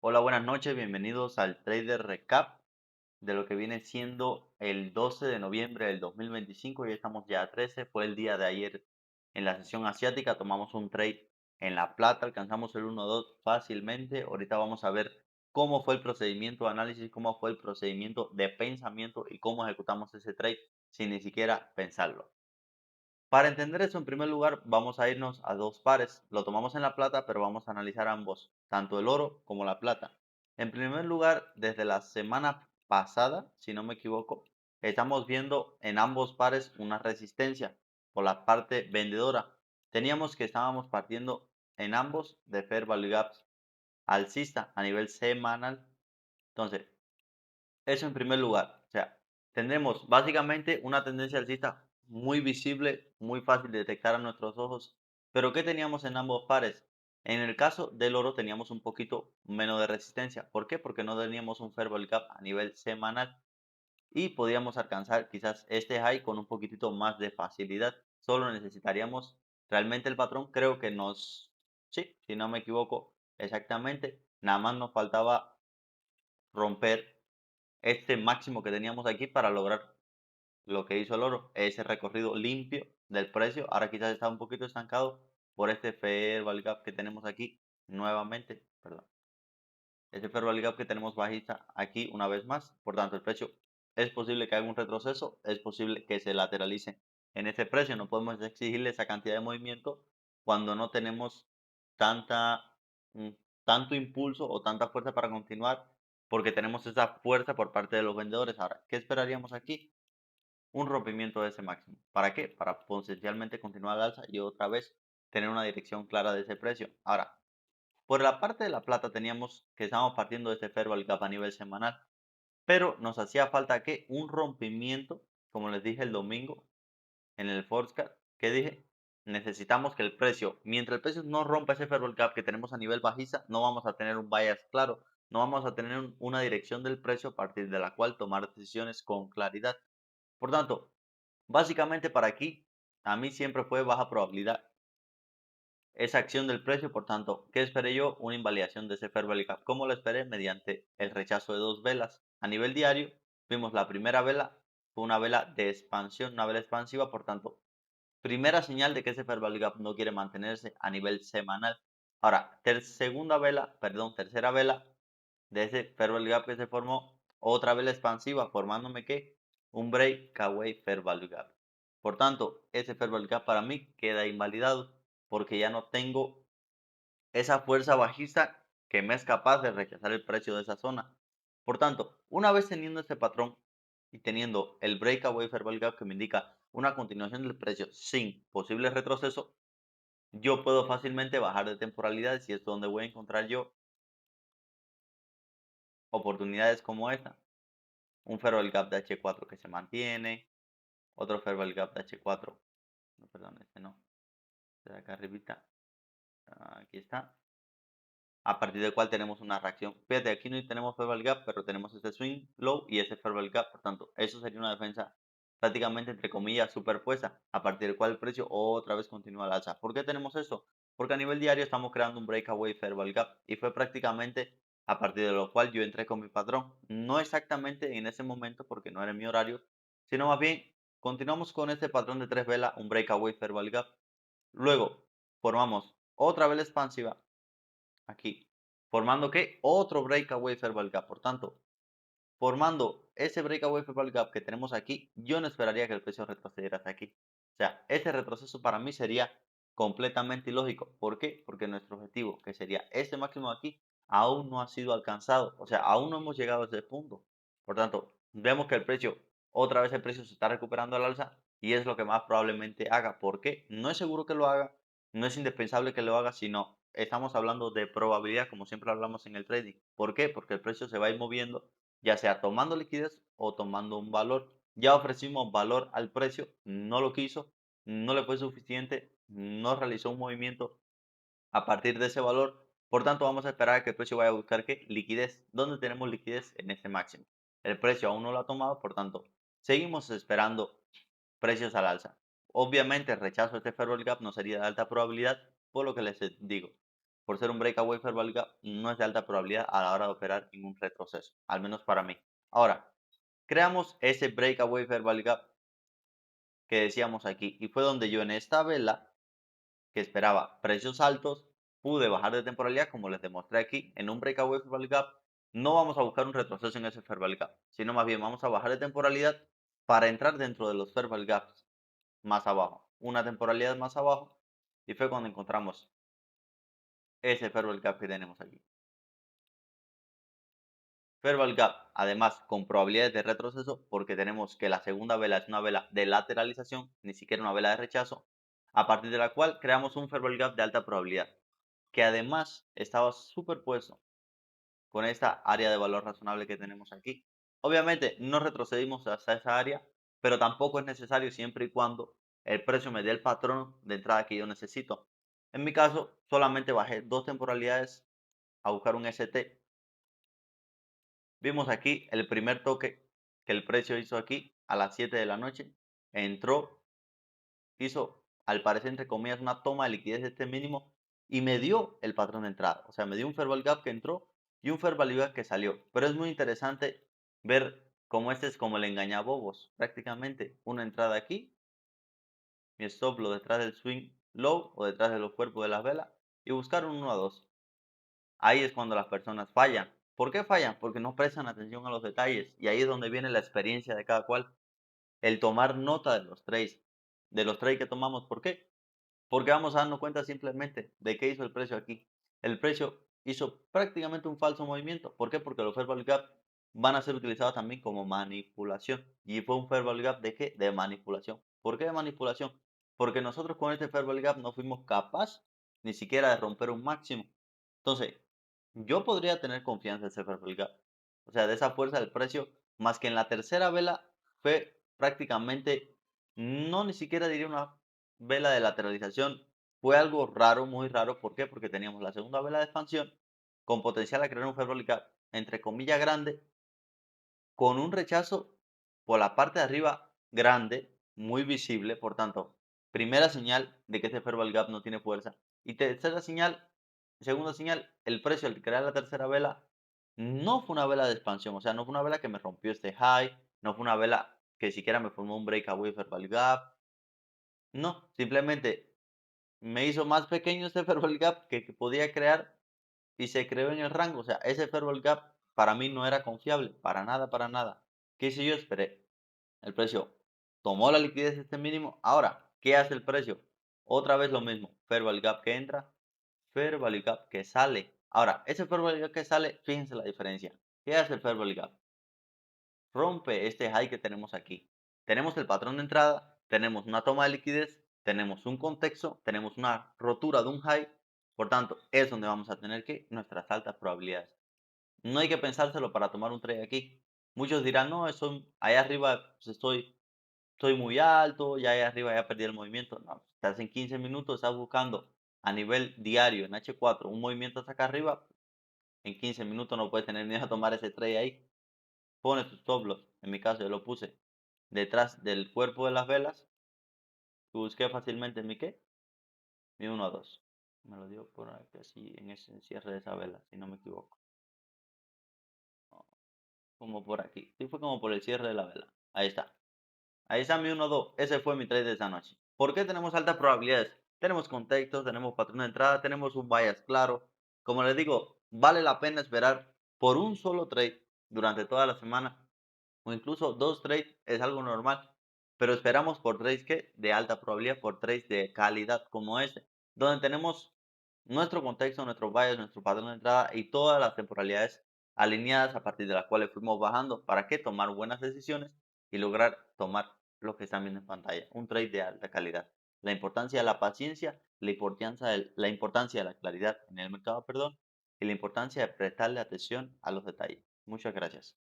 Hola, buenas noches, bienvenidos al Trader Recap de lo que viene siendo el 12 de noviembre del 2025. Ya estamos ya a 13, fue el día de ayer en la sesión asiática, tomamos un trade en La Plata, alcanzamos el 1-2 fácilmente. Ahorita vamos a ver cómo fue el procedimiento de análisis, cómo fue el procedimiento de pensamiento y cómo ejecutamos ese trade sin ni siquiera pensarlo. Para entender eso, en primer lugar, vamos a irnos a dos pares. Lo tomamos en la plata, pero vamos a analizar ambos, tanto el oro como la plata. En primer lugar, desde la semana pasada, si no me equivoco, estamos viendo en ambos pares una resistencia por la parte vendedora. Teníamos que estábamos partiendo en ambos de Fair Value Gaps alcista a nivel semanal. Entonces, eso en primer lugar. O sea, tendremos básicamente una tendencia alcista muy visible, muy fácil de detectar a nuestros ojos. Pero ¿qué teníamos en ambos pares? En el caso del oro teníamos un poquito menos de resistencia. ¿Por qué? Porque no teníamos un fair value gap a nivel semanal y podíamos alcanzar quizás este high con un poquitito más de facilidad. Solo necesitaríamos realmente el patrón, creo que sí, si no me equivoco, exactamente. Nada más nos faltaba romper este máximo que teníamos aquí para lograr lo que hizo el oro, ese recorrido limpio del precio. Ahora quizás está un poquito estancado por este fair value gap que tenemos aquí nuevamente, perdón, este fair value gap que tenemos bajista aquí una vez más. Por tanto, el precio es posible que haga un retroceso, es posible que se lateralice en ese precio. No podemos exigirle esa cantidad de movimiento cuando no tenemos tanta, mm, tanto impulso o tanta fuerza para continuar, porque tenemos esa fuerza por parte de los vendedores. Ahora, ¿qué esperaríamos aquí? Un rompimiento de ese máximo. ¿Para qué? Para potencialmente continuar al alza y otra vez tener una dirección clara de ese precio. Ahora, por la parte de la plata teníamos que estábamos partiendo de ese fair value gap a nivel semanal, pero nos hacía falta que un rompimiento, como les dije el domingo en el forecast, que dije, necesitamos que el precio, mientras el precio no rompa ese fair value gap que tenemos a nivel bajista, no vamos a tener un bias claro, no vamos a tener una dirección del precio a partir de la cual tomar decisiones con claridad. Por tanto, básicamente para aquí, a mí siempre fue baja probabilidad esa acción del precio. Por tanto, ¿qué esperé yo? Una invalidación de ese fair value gap. ¿Cómo lo esperé? Mediante el rechazo de dos velas. A nivel diario, vimos la primera vela, fue una vela de expansión, una vela expansiva. Por tanto, primera señal de que ese fair value gap no quiere mantenerse a nivel semanal. Ahora, tercera vela de ese fair value gap que se formó, otra vela expansiva, formándome ¿qué? Un breakaway fair value gap. Por tanto, ese fair value gap para mí queda invalidado porque ya no tengo esa fuerza bajista que me es capaz de rechazar el precio de esa zona. Por tanto, una vez teniendo este patrón y teniendo el breakaway fair value gap que me indica una continuación del precio sin posible retroceso, yo puedo fácilmente bajar de temporalidades y es donde voy a encontrar yo oportunidades como esta. Un fair value gap de H4 que se mantiene, otro fair value gap de H4, no, perdón, este no, de acá arribita, aquí está, a partir del cual tenemos una reacción. Fíjate, aquí no tenemos fair value gap, pero tenemos este swing low y ese fair value gap, por tanto, eso sería una defensa prácticamente, entre comillas, superpuesta, a partir del cual el precio otra vez continúa al alza. ¿Por qué tenemos eso? Porque a nivel diario estamos creando un breakaway fair value gap y fue prácticamente a partir de lo cual yo entré con mi patrón. No exactamente en ese momento porque no era en mi horario, sino más bien continuamos con este patrón de tres velas, un breakaway fair value gap. Luego formamos otra vela expansiva aquí, formando ¿qué? Otro breakaway fair value gap. Por tanto, formando ese breakaway fair value gap que tenemos aquí, yo no esperaría que el precio retrocediera hasta aquí. O sea, ese retroceso para mí sería completamente ilógico. ¿Por qué? Porque nuestro objetivo, que sería este máximo de aquí, aún no ha sido alcanzado. O sea, aún no hemos llegado a ese punto. Por tanto, vemos que el precio, otra vez el precio se está recuperando al alza y es lo que más probablemente haga. ¿Por qué? No es seguro que lo haga, no es indispensable que lo haga, sino estamos hablando de probabilidad, como siempre hablamos en el trading. ¿Por qué? Porque el precio se va a ir moviendo, ya sea tomando liquidez o tomando un valor. Ya ofrecimos valor al precio, no lo quiso, no le fue suficiente, no realizó un movimiento a partir de ese valor. Por tanto, vamos a esperar a que el precio vaya a buscar ¿qué? Liquidez. ¿Dónde tenemos liquidez? En este máximo. El precio aún no lo ha tomado, por tanto, seguimos esperando precios al alza. Obviamente, el rechazo de este fair value gap no sería de alta probabilidad, por lo que les digo. por ser un breakaway fair value gap, no es de alta probabilidad a la hora de operar en un retroceso, al menos para mí. Ahora, creamos ese breakaway fair value gap que decíamos aquí y fue donde yo en esta vela que esperaba precios altos, pude bajar de temporalidad, como les demostré aquí, en un breakaway fair value gap. No vamos a buscar un retroceso en ese fair value gap, sino más bien vamos a bajar de temporalidad para entrar dentro de los fair value gaps más abajo, una temporalidad más abajo, y fue cuando encontramos ese fair value gap que tenemos aquí. Fair value gap, además, con probabilidades de retroceso, porque tenemos que la segunda vela es una vela de lateralización, ni siquiera una vela de rechazo, a partir de la cual creamos un fair value gap de alta probabilidad, que además estaba superpuesto con esta área de valor razonable que tenemos aquí. Obviamente no retrocedimos hasta esa área, pero tampoco es necesario siempre y cuando el precio me dé el patrón de entrada que yo necesito. En mi caso, solamente bajé dos temporalidades a buscar un ST. Vimos aquí el primer toque que el precio hizo aquí a las 7 de la noche. Entró, hizo, al parecer, entre comillas, una toma de liquidez de este mínimo y me dio el patrón de entrada. O sea, me dio un fair value gap que entró y un fair value gap que salió. Pero es muy interesante ver cómo este es como el engañabobos, prácticamente. Una entrada aquí, mi stop lo detrás del swing low o detrás de los cuerpos de las velas y buscar un 1 a 2. Ahí es cuando las personas fallan. ¿Por qué fallan? Porque no prestan atención a los detalles y ahí es donde viene la experiencia de cada cual. El tomar nota de los trades que tomamos. ¿Por qué? Porque vamos a darnos cuenta simplemente de qué hizo el precio aquí. El precio hizo prácticamente un falso movimiento. ¿Por qué? Porque los fair value gap van a ser utilizados también como manipulación. ¿Y fue un fair value gap de qué? De manipulación. ¿Por qué de manipulación? Porque nosotros con este fair value gap no fuimos capaces ni siquiera de romper un máximo. Entonces, yo podría tener confianza en ese fair value gap. O sea, de esa fuerza del precio, más que en la tercera vela fue prácticamente, no ni siquiera diría una vela de lateralización, fue algo raro, muy raro. ¿Por qué? Porque teníamos la segunda vela de expansión con potencial a crear un fair value gap, entre comillas, grande, con un rechazo por la parte de arriba grande, muy visible. Por tanto, primera señal de que este fair value gap no tiene fuerza. Y tercera señal, segunda señal, el precio al crear la tercera vela no fue una vela de expansión. O sea, no fue una vela que me rompió este high, no fue una vela que siquiera me formó un breakaway fair value gap. No, simplemente me hizo más pequeño ese fair value gap que podía crear y se creó en el rango. O sea, ese fair value gap para mí no era confiable, para nada, para nada. ¿Qué hice yo? Esperé. El precio tomó la liquidez de este mínimo. Ahora, ¿qué hace el precio? Otra vez lo mismo. Fair value gap que entra, fair value gap que sale. Ahora, ese fair value gap que sale, fíjense la diferencia. ¿Qué hace el fair value gap? Rompe este high que tenemos aquí. Tenemos el patrón de entrada, tenemos una toma de liquidez, tenemos un contexto, tenemos una rotura de un high. Por tanto, es donde vamos a tener que nuestras altas probabilidades. No hay que pensárselo para tomar un trade aquí. Muchos dirán, no, eso allá arriba pues, estoy muy alto, ya allá arriba ya perdí el movimiento. No, estás en 15 minutos, estás buscando a nivel diario en H4 un movimiento hasta acá arriba. En 15 minutos no puedes tener miedo a tomar ese trade ahí. Pone tu stop loss. En mi caso yo lo puse detrás del cuerpo de las velas y busqué fácilmente mi qué, mi 1 a 2. Me lo dio por aquí así en ese cierre de esa vela, si no me equivoco. Como por aquí. Sí, fue como por el cierre de la vela. Ahí está. Ahí está mi 1 a 2. Ese fue mi trade de esa noche. ¿Por qué tenemos altas probabilidades? Tenemos contextos, tenemos patrón de entrada, tenemos un bias claro. Como les digo, vale la pena esperar por un solo trade durante toda la semana o incluso dos trades es algo normal, pero esperamos por trades que de alta probabilidad, por trades de calidad como este, donde tenemos nuestro contexto, nuestro bias, nuestro patrón de entrada y todas las temporalidades alineadas a partir de las cuales fuimos bajando para que tomar buenas decisiones y lograr tomar lo que están viendo en pantalla, un trade de alta calidad. La importancia de la paciencia, la importancia de la claridad en el mercado, perdón, y la importancia de prestarle atención a los detalles. Muchas gracias.